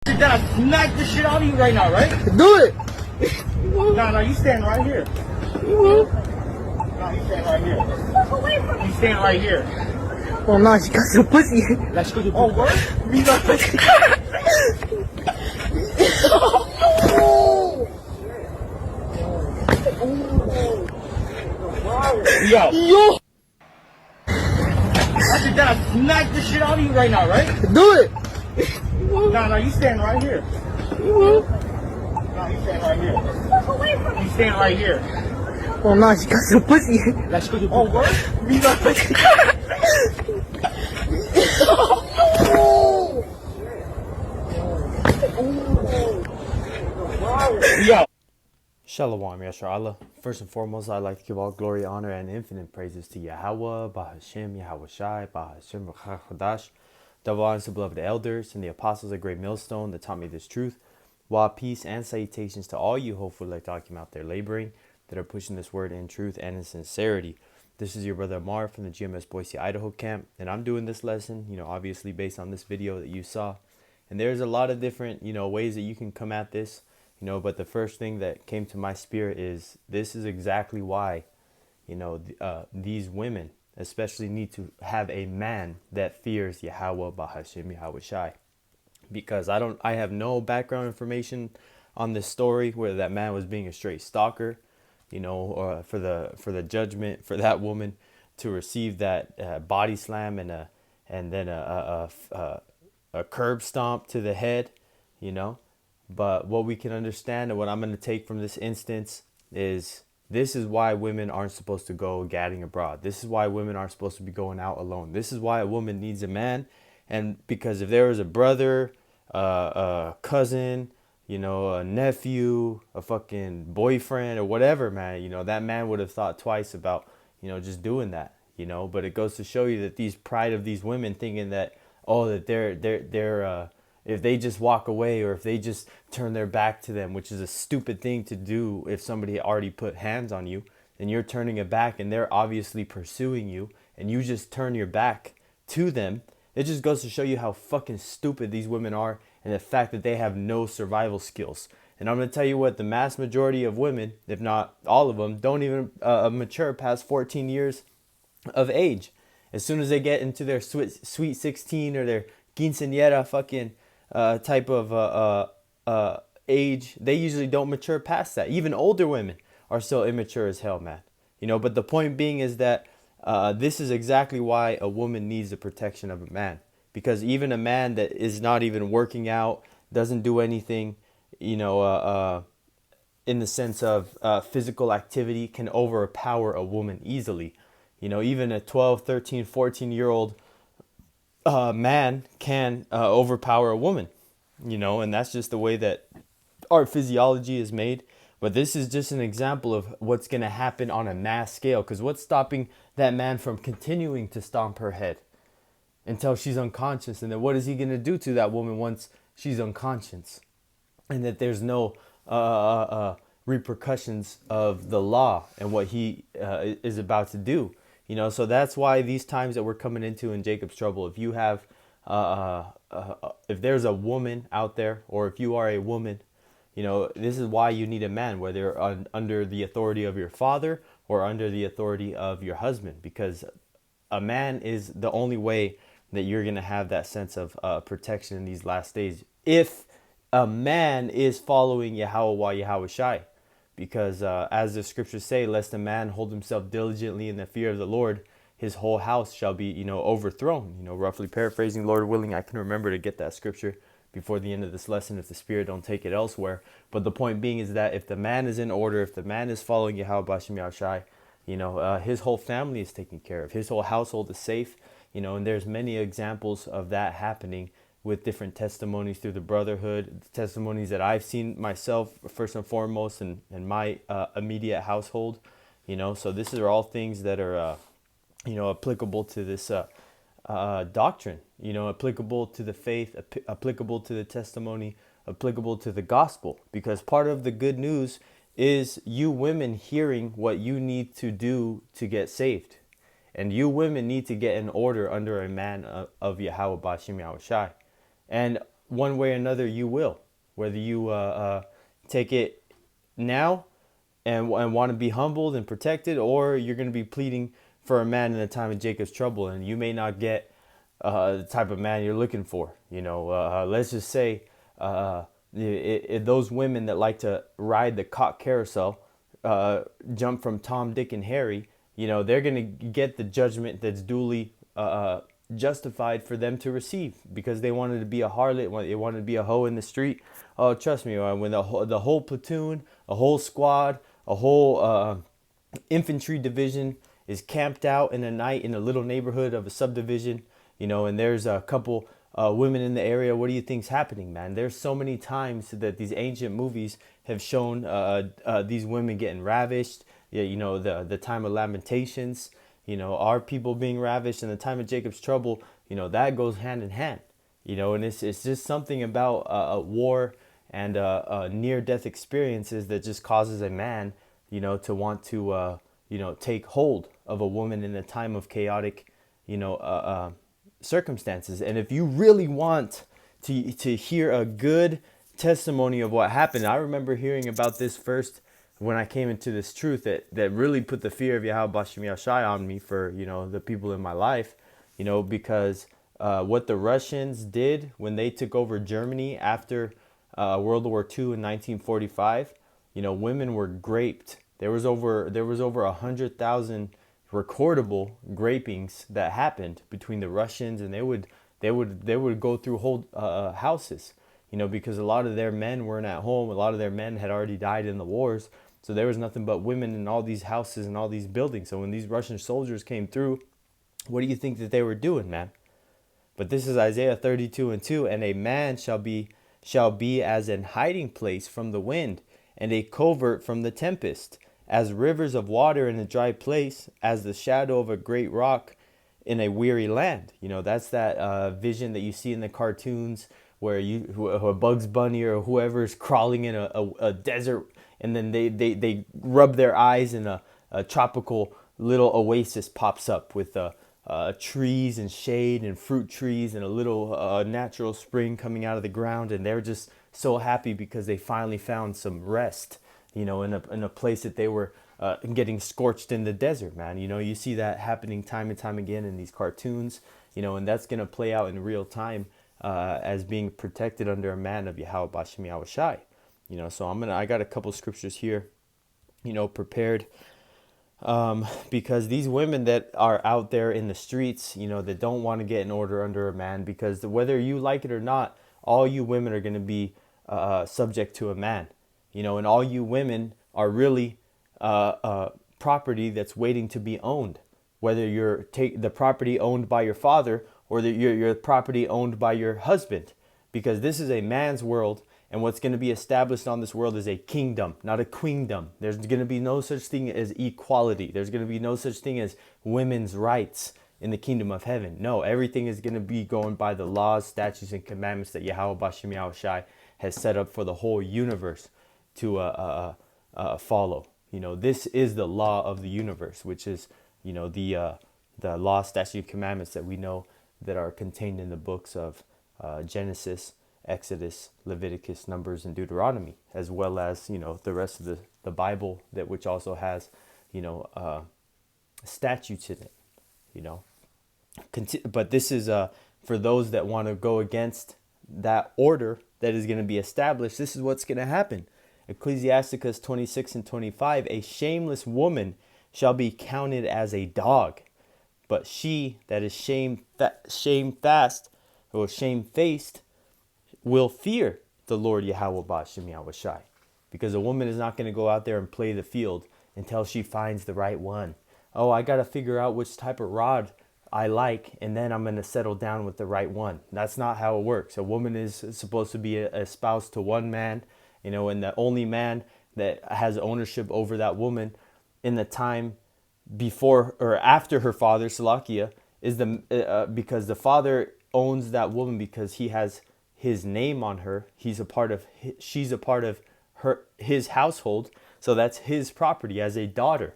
Then I smack the shit out of you right now, right? Do it. No, you stand right here. No, you stand right here. You stand right here. Oh no, she got some pussy. Let's go. Oh, word? Me got pussy. Yo. Yo. Then I smack the shit out of you right now, right? Do it. No, you stand right here. No, you stand right here. You stand right here. Oh no, she got some pussy. Let's go. Oh, word? Me got pussy. Yo. Shalom, Yashar Allah. First and foremost, I'd like to give all glory, honor, and infinite praises to Yahweh, Bahashem, Yahweh Shai, Bahashem, Chadash, double honors to beloved elders and the apostles of Great Millstone that taught me this truth. While peace and salutations to all you hopefully like talking out there laboring, that are pushing this word in truth and in sincerity. This is your brother Amar from the GMS Boise, Idaho camp, and I'm doing this lesson, obviously based on this video that you saw. And there's a lot of different, ways that you can come at this. But the first thing that came to my spirit is this is exactly why, these women especially need to have a man that fears Yahweh, Bahashem, Yahweh Shai. Because I have no background information on this story, whether that man was being a straight stalker, or for the judgment for that woman to receive that body slam and then a curb stomp to the head, But what we can understand and what I'm going to take from this instance is this is why women aren't supposed to go gadding abroad. This is why women aren't supposed to be going out alone. This is why a woman needs a man. And because if there was a brother, a cousin, a nephew, a fucking boyfriend or whatever, man, that man would have thought twice about, just doing that, But it goes to show you that these pride of these women thinking that, that they're if they just walk away or if they just turn their back to them, which is a stupid thing to do if somebody already put hands on you, and you're turning it back and they're obviously pursuing you and you just turn your back to them, it just goes to show you how fucking stupid these women are and the fact that they have no survival skills. And I'm going to tell you what, the mass majority of women, if not all of them, don't even mature past 14 years of age. As soon as they get into their sweet 16 or their quinceañera fucking type of age, they usually don't mature past that. Even older women are still immature as hell, man. But the point being is that this is exactly why a woman needs the protection of a man. Because even a man that is not even working out, doesn't do anything, in the sense of physical activity, can overpower a woman easily. Even a 12, 13, 14-year-old man can overpower a woman, and that's just the way that our physiology is made. But this is just an example of what's going to happen on a mass scale, because what's stopping that man from continuing to stomp her head until she's unconscious? And then what is he going to do to that woman once she's unconscious? And that there's no repercussions of the law and what he is about to do. So that's why these times that we're coming into in Jacob's trouble, if you have, if there's a woman out there, or if you are a woman, this is why you need a man, whether under the authority of your father or under the authority of your husband, because a man is the only way that you're going to have that sense of protection in these last days. If a man is following Yahweh, Yahweh Shai. Because as the scriptures say, lest a man hold himself diligently in the fear of the Lord, his whole house shall be, overthrown. Roughly paraphrasing, Lord willing, I can remember to get that scripture before the end of this lesson if the Spirit don't take it elsewhere. But the point being is that if the man is in order, if the man is following Yahweh Bashem Yahushai, his whole family is taken care of. His whole household is safe, and there's many examples of that happening with different testimonies through the brotherhood, testimonies that I've seen myself first and foremost in my immediate household, so this are all things that are, applicable to this doctrine, applicable to the faith, applicable to the testimony, applicable to the gospel, because part of the good news is you women hearing what you need to do to get saved. And you women need to get in order under a man of Yahweh Bashem Yahushai. And one way or another you will, whether you take it now and want to be humbled and protected, or you're going to be pleading for a man in the time of Jacob's trouble, and you may not get the type of man you're looking for. Let's just say those women that like to ride the cock carousel, jump from Tom, Dick, and Harry, they're going to get the judgment that's duly justified for them to receive, because they wanted to be a harlot, they wanted to be a hoe in the street. Oh, trust me, when the whole platoon, a whole squad, a whole infantry division is camped out in the night in a little neighborhood of a subdivision, and there's a couple women in the area, what do you think's happening, man? There's so many times that these ancient movies have shown these women getting ravished. The time of Lamentations, our people being ravished, in the time of Jacob's trouble, that goes hand in hand, and it's just something about war and near-death experiences that just causes a man, to want to, take hold of a woman in a time of chaotic, circumstances. And if you really want to hear a good testimony of what happened, I remember hearing about this first when I came into this truth that really put the fear of Yahweh Bashem Yashai on me for, the people in my life, because what the Russians did when they took over Germany after World War II in 1945, women were raped. There was over 100,000 recordable rapings that happened between the Russians, and they would go through whole houses, because a lot of their men weren't at home. A lot of their men had already died in the wars. So there was nothing but women in all these houses and all these buildings. So when these Russian soldiers came through, what do you think that they were doing, man? But this is Isaiah 32:2, and a man shall be as an hiding place from the wind, and a covert from the tempest, as rivers of water in a dry place, as the shadow of a great rock in a weary land. That's that vision that you see in the cartoons where Bugs Bunny or whoever is crawling in a desert, and then they rub their eyes and a tropical little oasis pops up with trees and shade and fruit trees and a little natural spring coming out of the ground, and they're just so happy because they finally found some rest, in a place that they were getting scorched in the desert, man. You see that happening time and time again in these cartoons, and that's going to play out in real time as being protected under a man of Yahweh Bashem Yahushai. So I got a couple scriptures here, prepared, because these women that are out there in the streets, that don't want to get an order under a man, because whether you like it or not, all you women are going to be subject to a man, and all you women are really property that's waiting to be owned, whether you're the property owned by your father or your property owned by your husband, because this is a man's world. And what's going to be established on this world is a kingdom, not a queendom. There's going to be no such thing as equality. There's going to be no such thing as women's rights in the kingdom of heaven. No, everything is going to be going by the laws, statutes, and commandments that Yahweh Bashem Yahushai has set up for the whole universe to follow. This is the law of the universe, which is, the law, statutes, and commandments that we know that are contained in the books of Genesis, Exodus, Leviticus, Numbers, and Deuteronomy, as well as, the rest of the Bible, that which also has, statutes in it, But this is for those that want to go against that order that is going to be established. This is what's going to happen. Ecclesiasticus 26:25, a shameless woman shall be counted as a dog, but she that is shamefast or shamefaced will fear the Lord Yahweh Bashem Yahushai, because a woman is not going to go out there and play the field until she finds the right one. Oh, I got to figure out which type of rod I like, and then I'm going to settle down with the right one. That's not how it works. A woman is supposed to be a spouse to one man, and the only man that has ownership over that woman in the time before or after her father, Salakia, is because the father owns that woman because he has his name on her. She's a part of his household, so that's his property as a daughter.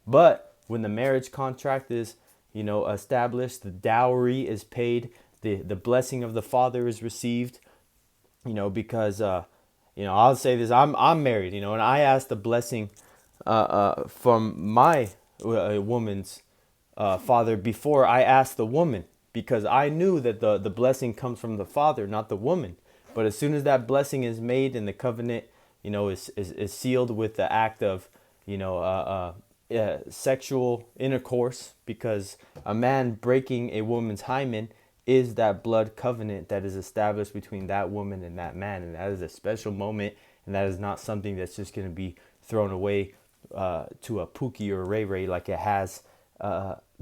But when the marriage contract is established, the dowry is paid, the blessing of the father is received, because I'll say this: I'm married, and I asked a blessing from my woman's father before I asked the woman, because I knew that the blessing comes from the father, not the woman. But as soon as that blessing is made and the covenant, is sealed with the act of, sexual intercourse, because a man breaking a woman's hymen is that blood covenant that is established between that woman and that man. And that is a special moment. And that is not something that's just going to be thrown away to a Pookie or a Ray Ray, like it has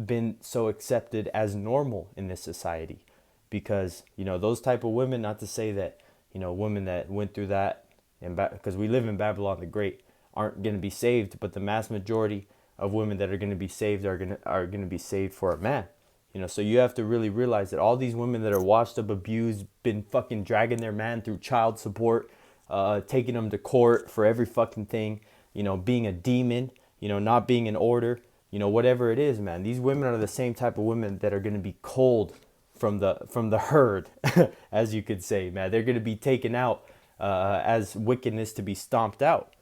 been so accepted as normal in this society. Because, those type of women, not to say that, women that went through that, because we live in Babylon the Great, aren't going to be saved, but the mass majority of women that are going to be saved are going to be saved for a man. So you have to really realize that all these women that are washed up, abused, been fucking dragging their man through child support, taking them to court for every fucking thing, being a demon, not being in order, whatever it is, man. These women are the same type of women that are going to be cold from the herd, as you could say, man. They're going to be taken out as wickedness to be stomped out.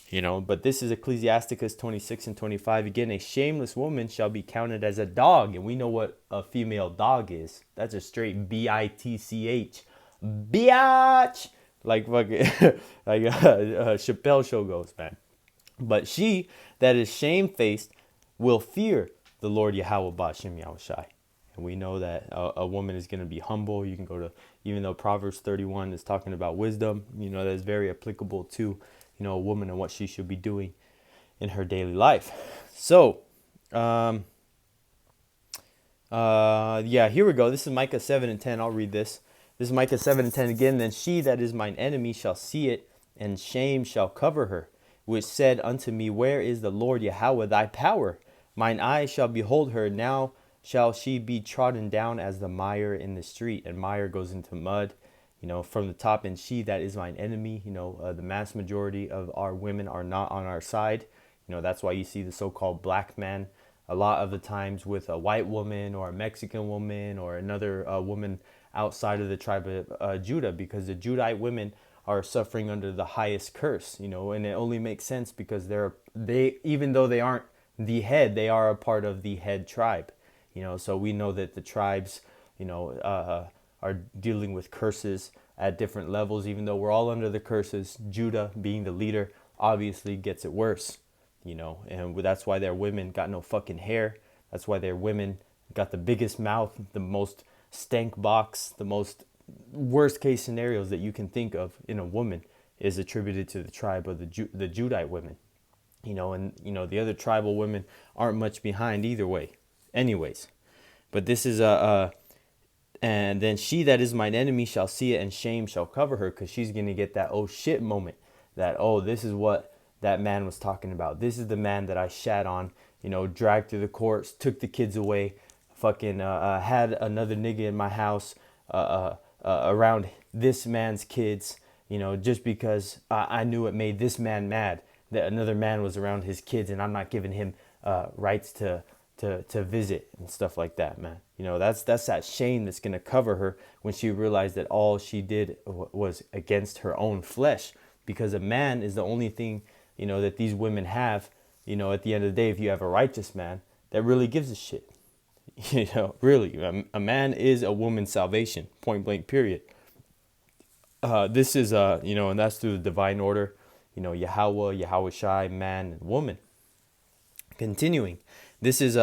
But this is Ecclesiasticus 26 and 25. Again, a shameless woman shall be counted as a dog. And we know what a female dog is. That's a straight bitch. Biatch. Like fucking, like Chappelle show goes, man. But she that is shamefaced will fear the Lord Yahweh Ba'ashem Yahushai. And we know that a woman is going to be humble. You can go to, even though Proverbs 31 is talking about wisdom, that's very applicable to, a woman and what she should be doing in her daily life. So, here we go. This is Micah 7 and 10. I'll read this. This is Micah 7 and 10 again. Then she that is mine enemy shall see it, and shame shall cover her, which said unto me, where is the Lord Yahweh thy power? Mine eyes shall behold her. Now shall she be trodden down as the mire in the street. And mire goes into mud, from the top. And she that is mine enemy, the mass majority of our women are not on our side. That's why you see the so-called black man a lot of the times with a white woman or a Mexican woman or another woman outside of the tribe of Judah, because the Judite women are suffering under the highest curse, and it only makes sense because they even though they aren't the head, they are a part of the head tribe, so we know that the tribes, are dealing with curses at different levels. Even though we're all under the curses, Judah being the leader obviously gets it worse, and that's why their women got no fucking hair. That's why their women got the biggest mouth, the most stank box, the most worst case scenarios that you can think of in a woman is attributed to the tribe of the Judite women, and the other tribal women aren't much behind either way anyways. But this is and then she that is mine enemy shall see it, and shame shall cover her, because she's gonna get that oh shit moment, that this is what that man was talking about. This is the man that I shat on, dragged through the courts, took the kids away, fucking had another nigga in my house around this man's kids, just because I knew it made this man mad that another man was around his kids, and I'm not giving him rights to visit and stuff like that, man. That's that shame that's going to cover her when she realized that all she did was against her own flesh, because a man is the only thing, that these women have, at the end of the day. If you have a righteous man that really gives a shit, really, a man is a woman's salvation, point blank, period. This is, and that's through the divine order, Yahweh, Yahweh Shai, man and woman. Continuing, this is,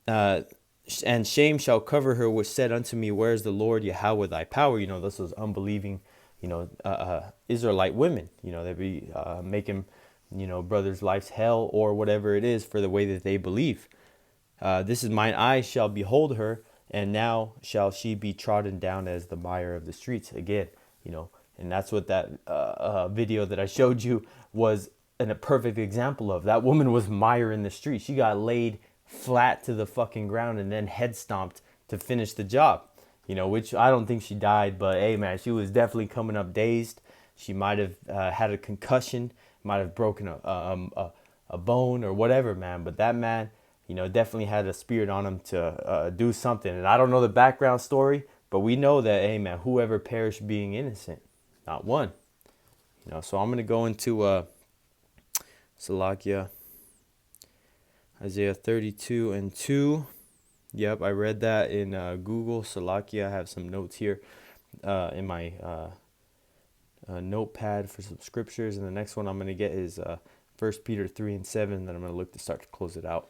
and shame shall cover her, which said unto me, where is the Lord Yahweh thy power? This was unbelieving, Israelite women, they be making, brothers' lives hell or whatever it is for the way that they believe. This is mine eyes shall behold her, and now shall she be trodden down as the mire of the streets. Again, and that's what that video that I showed you was a perfect example of. That woman was mire in the street. She got laid flat to the fucking ground and then head stomped to finish the job, which I don't think she died, but hey, man, she was definitely coming up dazed. She might have had a concussion, might have broken a bone or whatever, man. But that man, definitely had a spirit on him to do something. And I don't know the background story, but we know that, hey, man, whoever perished being innocent. Not one. You know, so I'm going to go into Salakia, Isaiah 32 and 2. Yep, I read that in Google. Salakia, I have some notes here in my notepad for some scriptures. And the next one I'm going to get is 1 Peter 3 and 7. Then I'm going to look to start to close it out.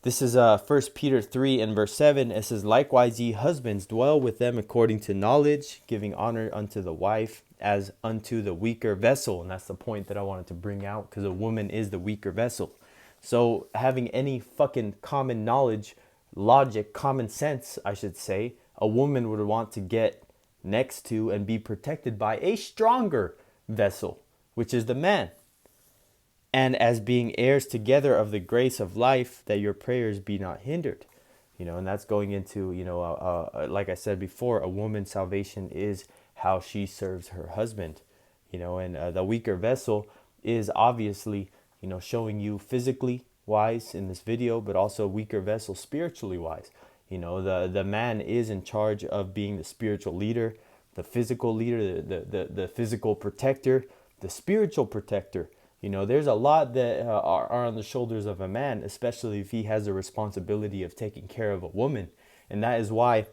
This is 1 Peter 3 and verse 7. It says, "Likewise, ye husbands, dwell with them according to knowledge, giving honor unto the wife as unto the weaker vessel." And that's the point that I wanted to bring out, because a woman is the weaker vessel. So having any fucking common knowledge, logic, common sense, I should say, a woman would want to get next to and be protected by a stronger vessel, which is the man. And as being heirs together of the grace of life, that your prayers be not hindered. You know, and that's going into, you know, like I said before, a woman's salvation is how she serves her husband. You know, and the weaker vessel is obviously, you know, showing you physically wise in this video, but also weaker vessel spiritually wise. You know, the man is in charge of being the spiritual leader, the physical leader, the physical protector, the spiritual protector. You know, there's a lot that are on the shoulders of a man, especially if he has the responsibility of taking care of a woman. And that is why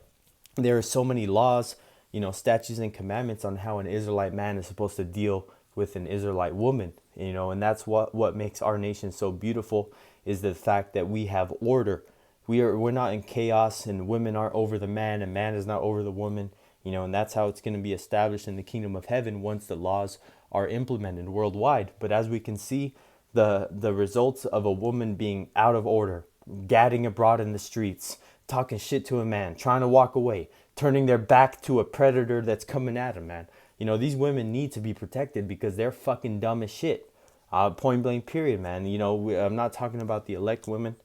there are so many laws, you know, statutes and commandments on how an Israelite man is supposed to deal with an Israelite woman. You know, and that's what makes our nation so beautiful, is the fact that we have order. We're not in chaos, and women aren't over the man and man is not over the woman. You know, and that's how it's going to be established in the kingdom of heaven once the laws are implemented worldwide. But as we can see, the results of a woman being out of order, gadding abroad in the streets, talking shit to a man, trying to walk away, turning their back to a predator that's coming at them, man. You know, these women need to be protected because they're fucking dumb as shit. Point blank period, man. You know, I'm not talking about the elect women,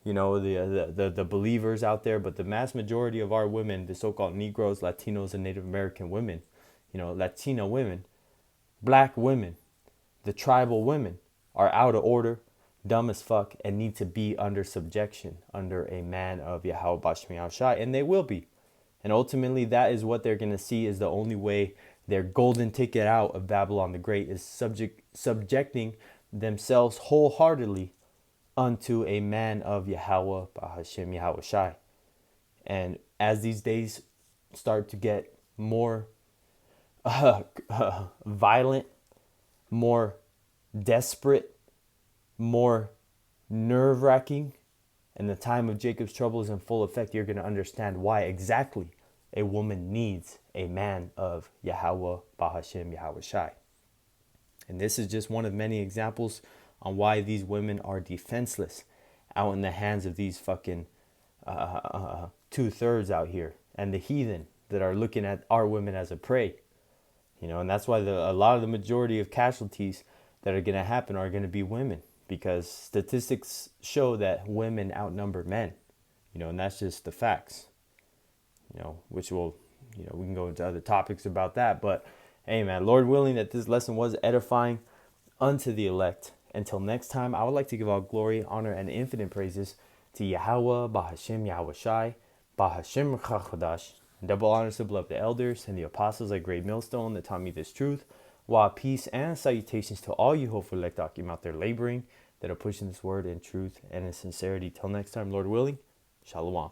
you know, the believers out there, but the mass majority of our women, the so-called Negroes, Latinos, and Native American women, you know, Latino women, black women, the tribal women, are out of order, dumb as fuck, and need to be under subjection under a man of Yahweh Bashmi Al-Shai, and they will be. And ultimately, that is what they're going to see is the only way their golden ticket out of Babylon the Great is subjecting themselves wholeheartedly unto a man of Yahweh Bahashem Yahweh Shai. And as these days start to get more violent, more desperate, more nerve-wracking, and the time of Jacob's trouble is in full effect, you're going to understand why exactly a woman needs a man of Yahweh Bahashem Yahweh Shai. And this is just one of many examples on why these women are defenseless out in the hands of these fucking two-thirds out here, and the heathen that are looking at our women as a prey. You know, and that's why a lot of the majority of casualties that are going to happen are going to be women, because statistics show that women outnumber men. You know, and that's just the facts. You know, which will, you know, we can go into other topics about that. But hey, man, Lord willing that this lesson was edifying unto the elect. Until next time, I would like to give all glory, honor, and infinite praises to Yahweh, Bahashem Yahweh Shai, Bahashem Chachodash. Double honors to beloved elders and the apostles at Great Millstone that taught me this truth. While peace and salutations to all you hopeful elect Akim out there laboring, that are pushing this word in truth and in sincerity. Till next time, Lord willing, Shalom.